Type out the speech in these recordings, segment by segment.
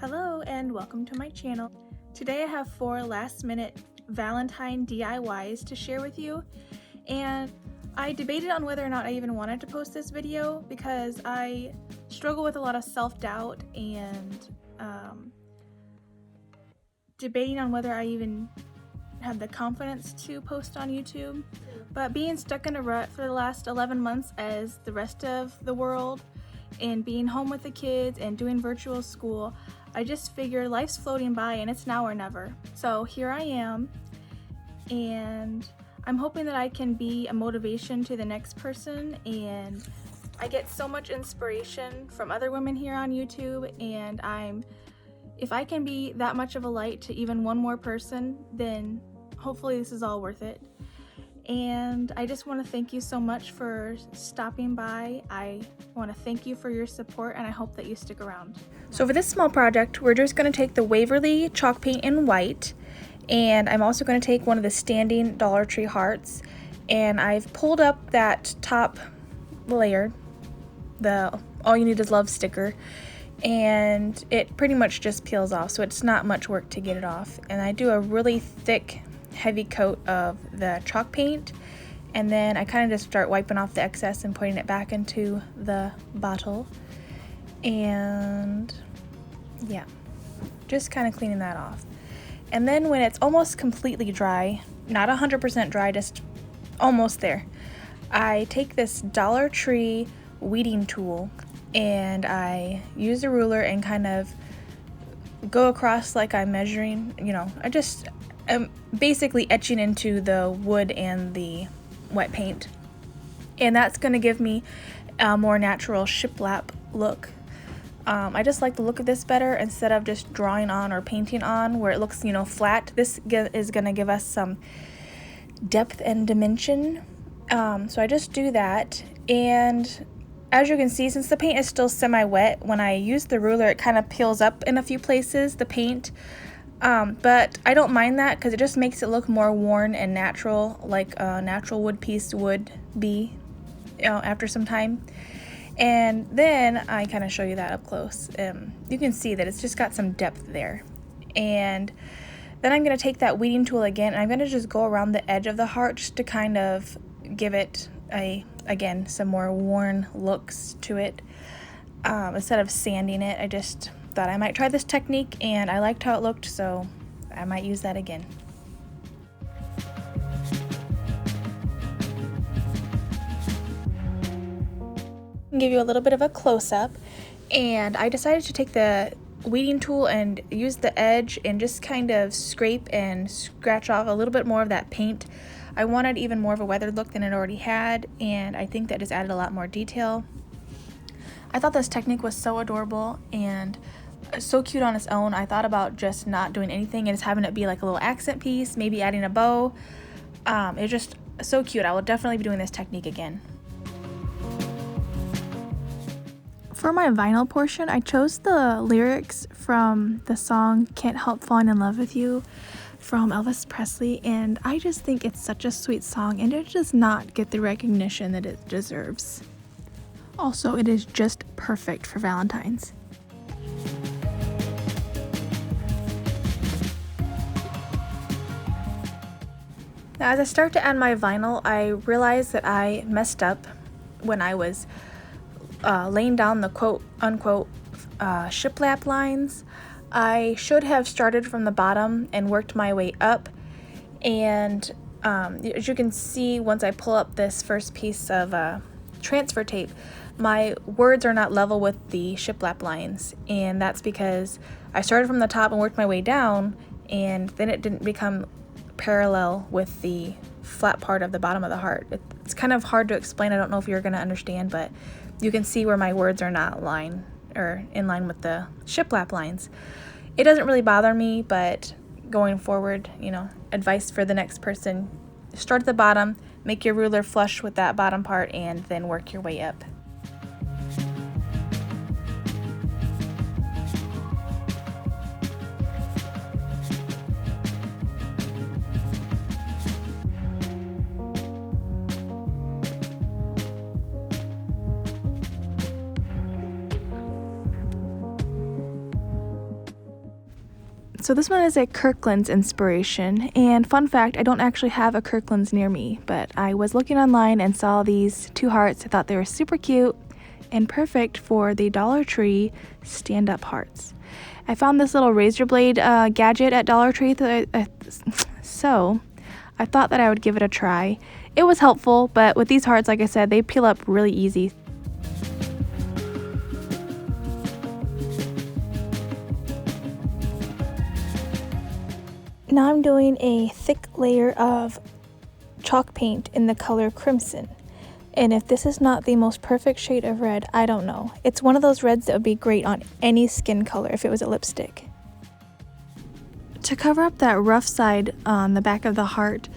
Hello and welcome to my channel. Today I have 4 last-minute Valentine DIYs to share with you, and I debated on whether or not I even wanted to post this video because I struggle with a lot of self-doubt and debating on whether I even have the confidence to post on YouTube. But being stuck in a rut for the last 11 months as the rest of the world, and being home with the kids and doing virtual school, I just figured life's floating by and it's now or never. So here I am, and I'm hoping that I can be a motivation to the next person, and I get so much inspiration from other women here on YouTube, and if I can be that much of a light to even one more person, then hopefully this is all worth it. And I just want to thank you so much for stopping by. I want to thank you for your support, and I hope that you stick around. So for this small project, we're just going to take the Waverly chalk paint in white, and I'm also going to take one of the standing Dollar Tree hearts, and I've pulled up that top layer, the All You Need Is Love sticker, and it pretty much just peels off, so it's not much work to get it off. And I do a really thick heavy coat of the chalk paint, and then I kind of just start wiping off the excess and putting it back into the bottle, and yeah, just kind of cleaning that off. And then when it's almost completely dry, not 100% dry, just almost there, I take this Dollar Tree weeding tool and I use a ruler and kind of go across like I'm measuring, I'm basically etching into the wood and the wet paint, and that's going to give me a more natural shiplap look. I just like the look of this better instead of just drawing on or painting on where it looks flat. This is going to give us some depth and dimension, so I just do that. And as you can see, since the paint is still semi-wet, when I use the ruler it kind of peels up in a few places, the paint. But I don't mind that because it just makes it look more worn and natural, like a natural wood piece would be, after some time. And then I kind of show you that up close. You can see that it's just got some depth there. And then I'm going to take that weeding tool again, and I'm going to just go around the edge of the heart just to kind of give it again, some more worn looks to it. Instead of sanding it, I just thought I might try this technique, and I liked how it looked, so I might use that again. I'll give you a little bit of a close-up, and I decided to take the weeding tool and use the edge and just kind of scrape and scratch off a little bit more of that paint. I wanted even more of a weathered look than it already had, and I think that just added a lot more detail. I thought this technique was so adorable and so cute on its own. I thought about just not doing anything and just having it be like a little accent piece, maybe adding a bow. It's just so cute. I will definitely be doing this technique again. For my vinyl portion, I chose the lyrics from the song Can't Help Falling in Love with You from Elvis Presley, and I just think it's such a sweet song, and it does not get the recognition that it deserves. Also, it is just perfect for Valentine's. Now, as I start to add my vinyl, I realize that I messed up when I was laying down the quote-unquote shiplap lines. I should have started from the bottom and worked my way up, and as you can see, once I pull up this first piece of transfer tape, my words are not level with the shiplap lines, and that's because I started from the top and worked my way down, and then it didn't become parallel with the flat part of the bottom of the heart. It's kind of hard to explain. I don't know if you're going to understand, but you can see where my words are not in line with the shiplap lines. It doesn't really bother me, but going forward, advice for the next person: start at the bottom, make your ruler flush with that bottom part, and then work your way up. So this one is a Kirkland's inspiration, and fun fact, I don't actually have a Kirkland's near me, but I was looking online and saw these 2 hearts. I thought they were super cute and perfect for the Dollar Tree stand-up hearts. I found this little razor blade gadget at Dollar Tree, so I thought that I would give it a try. It was helpful, but with these hearts, like I said, they peel up really easy. Now I'm doing a thick layer of chalk paint in the color crimson. And if this is not the most perfect shade of red, I don't know. It's one of those reds that would be great on any skin color if it was a lipstick. To cover up that rough side on the back of the heart,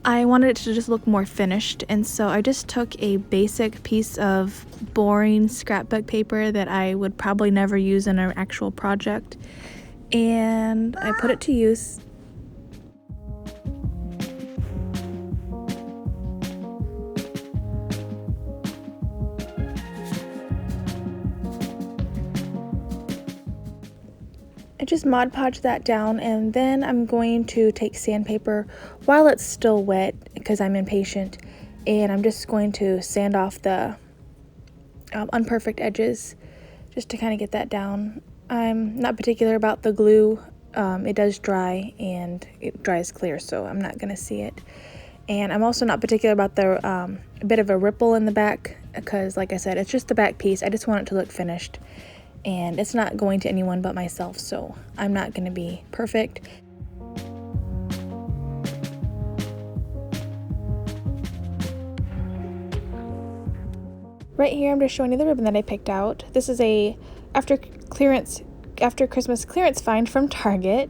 I wanted it to just look more finished, and so I just took a basic piece of boring scrapbook paper that I would probably never use in an actual project, and I put it to use. I just Mod Podge that down, and then I'm going to take sandpaper while it's still wet because I'm impatient, and I'm just going to sand off the unperfect edges just to kind of get that down. I'm not particular about the glue. It does dry, and it dries clear, so I'm not going to see it. And I'm also not particular about the a bit of a ripple in the back because, like I said, it's just the back piece. I just want it to look finished. And it's not going to anyone but myself, so I'm not going to be perfect. Right here I'm just showing you the ribbon that I picked out. This is a after Christmas clearance find from Target.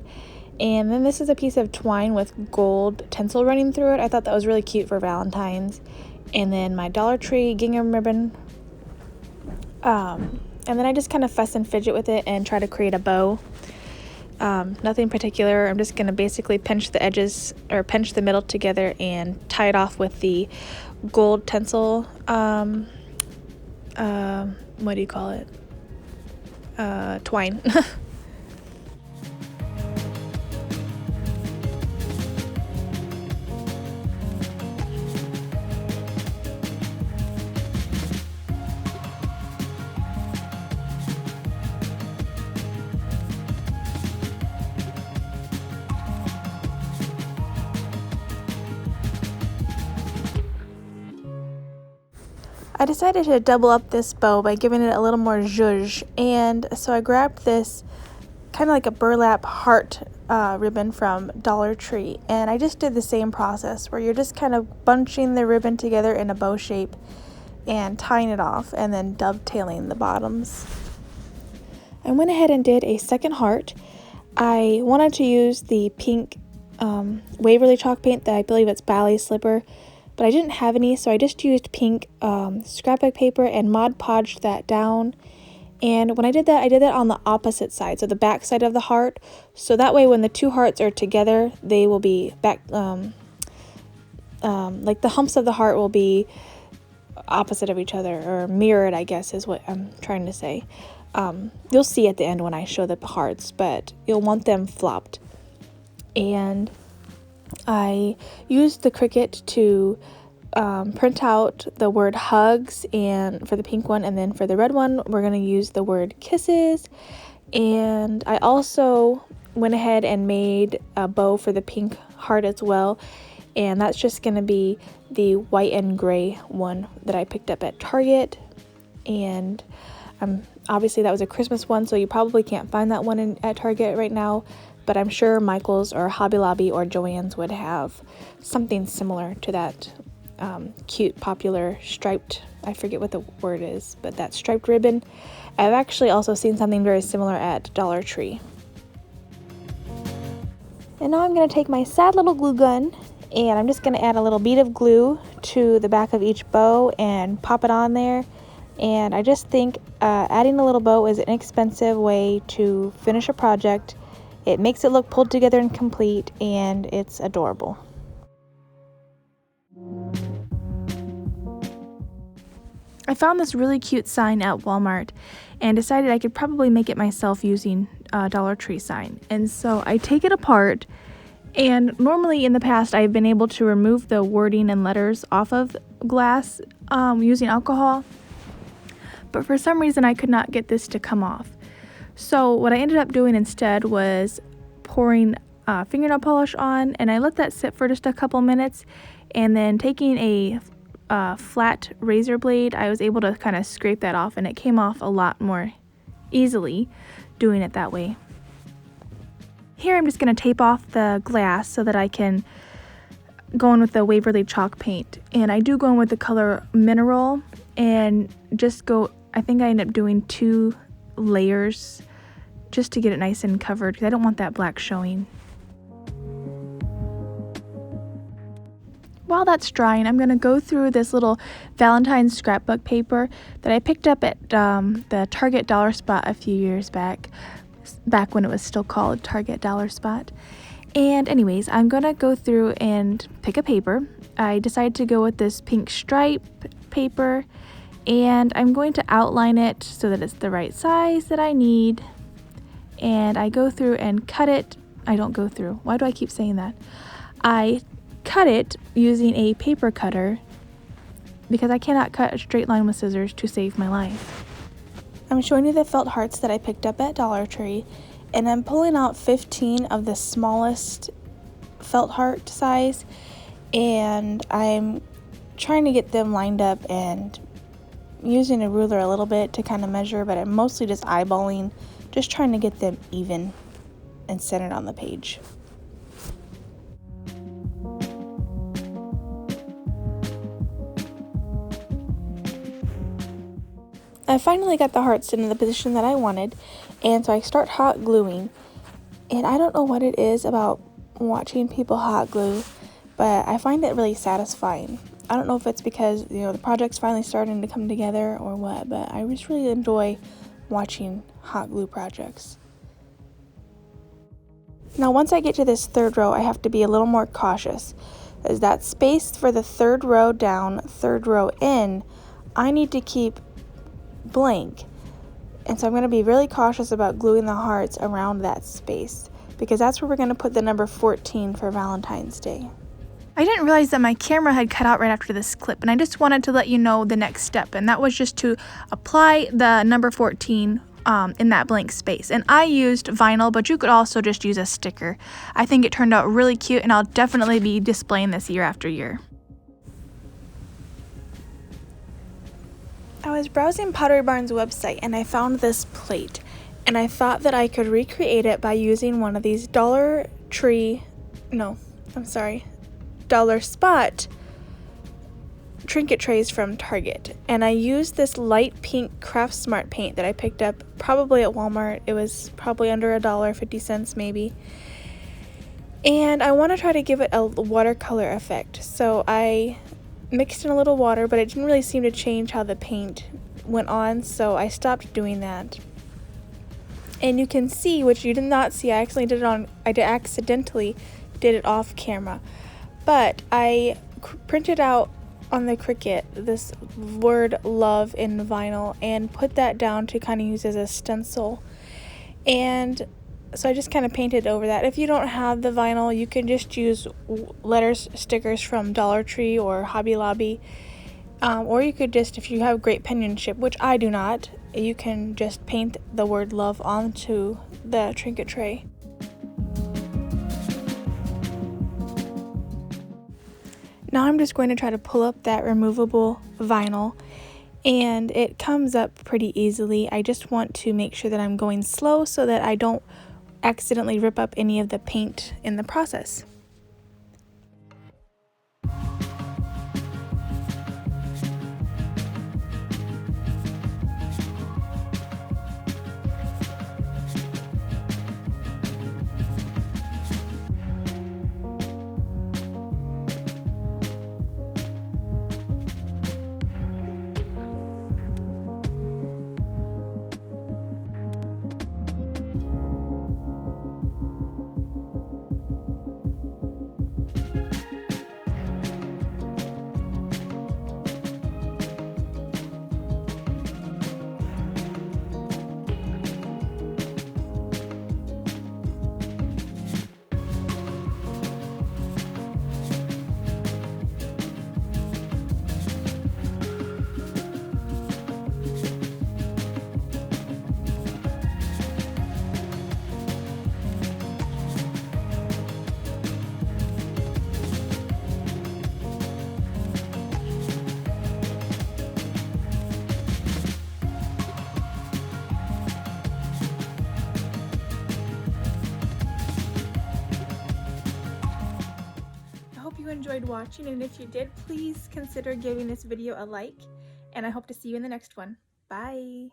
And then this is a piece of twine with gold tinsel running through it. I thought that was really cute for Valentine's. And then my Dollar Tree gingham ribbon. And then I just kind of fuss and fidget with it and try to create a bow. Nothing particular. I'm just going to basically pinch the edges or pinch the middle together and tie it off with the gold tinsel, what do you call it? Twine. I decided to double up this bow by giving it a little more zhuzh, and so I grabbed this kind of like a burlap heart ribbon from Dollar Tree, and I just did the same process where you're just kind of bunching the ribbon together in a bow shape and tying it off and then dovetailing the bottoms. I went ahead and did a second heart. I wanted to use the pink Waverly chalk paint that I believe it's Ballet Slipper, but I didn't have any, so I just used pink scrapbook paper and Mod Podged that down. And when I did that on the opposite side, so the back side of the heart, so that way when the 2 hearts are together, they will be back, like the humps of the heart will be opposite of each other, or mirrored, I guess is what I'm trying to say. You'll see at the end when I show the hearts, but you'll want them flopped. And I used the Cricut to print out the word hugs and for the pink one, and then for the red one we're going to use the word kisses. And I also went ahead and made a bow for the pink heart as well, and that's just going to be the white and gray one that I picked up at Target. And obviously that was a Christmas one, so you probably can't find that one at Target right now, but I'm sure Michael's or Hobby Lobby or Joann's would have something similar to that cute, popular striped, I forget what the word is, but that striped ribbon. I've actually also seen something very similar at Dollar Tree. And now I'm going to take my sad little glue gun, and I'm just going to add a little bead of glue to the back of each bow and pop it on there. And I just think adding a little bow is an inexpensive way to finish a project. It makes it look pulled together and complete, and it's adorable. I found this really cute sign at Walmart and decided I could probably make it myself using Dollar Tree sign. And so I take it apart, and normally in the past I've been able to remove the wording and letters off of glass using alcohol, but for some reason I could not get this to come off. So what I ended up doing instead was pouring fingernail polish on, and I let that sit for just a couple minutes, and then taking a flat razor blade, I was able to kind of scrape that off, and it came off a lot more easily doing it that way. Here I'm just going to tape off the glass so that I can go in with the Waverly chalk paint, and I do go in with the color Mineral, and I think I end up doing 2 layers just to get it nice and covered because I don't want that black showing. While that's drying, I'm going to go through this little Valentine scrapbook paper that I picked up at the Target Dollar Spot a few years back when it was still called Target Dollar Spot. And anyways, I'm going to go through and pick a paper. I decided to go with this pink stripe paper, and I'm going to outline it so that it's the right size that I need. And I go through and cut it. I don't go through. Why do I keep saying that? I cut it using a paper cutter because I cannot cut a straight line with scissors to save my life. I'm showing you the felt hearts that I picked up at Dollar Tree, and I'm pulling out 15 of the smallest felt heart size, and I'm trying to get them lined up and using a ruler a little bit to kind of measure, but I'm mostly just eyeballing, just trying to get them even and centered on the page. I finally got the hearts into the position that I wanted, and so I start hot gluing. And I don't know what it is about watching people hot glue, but I find it really satisfying. I don't know if it's because, the project's finally starting to come together or what, but I just really enjoy watching hot glue projects. Now, once I get to this 3rd row, I have to be a little more cautious, as that space for the 3rd row down, 3rd row in, I need to keep blank, and so I'm going to be really cautious about gluing the hearts around that space because that's where we're going to put the number 14 for Valentine's Day. I didn't realize that my camera had cut out right after this clip, and I just wanted to let you know the next step, and that was just to apply the number 14 in that blank space. And I used vinyl, but you could also just use a sticker. I think it turned out really cute, and I'll definitely be displaying this year after year. I was browsing Pottery Barn's website and I found this plate, and I thought that I could recreate it by using one of these Dollar Spot trinket trays from Target. And I used this light pink Craft Smart paint that I picked up probably at Walmart. It was probably under $1.50 maybe. And I want to try to give it a watercolor effect. So I mixed in a little water, but it didn't really seem to change how the paint went on, so I stopped doing that. And you can see, which you did not see, I accidentally did it off camera, but I printed out on the Cricut this word love in vinyl and put that down to kind of use as a stencil, and so I just kind of painted over that. If you don't have the vinyl, you can just use stickers from Dollar Tree or Hobby Lobby. Or you could just, if you have great penmanship, which I do not, you can just paint the word love onto the trinket tray. Now I'm just going to try to pull up that removable vinyl, and it comes up pretty easily. I just want to make sure that I'm going slow so that I don't accidentally rip up any of the paint in the process. you enjoyed watching, and if you did, please consider giving this video a like, and I hope to see you in the next one. Bye!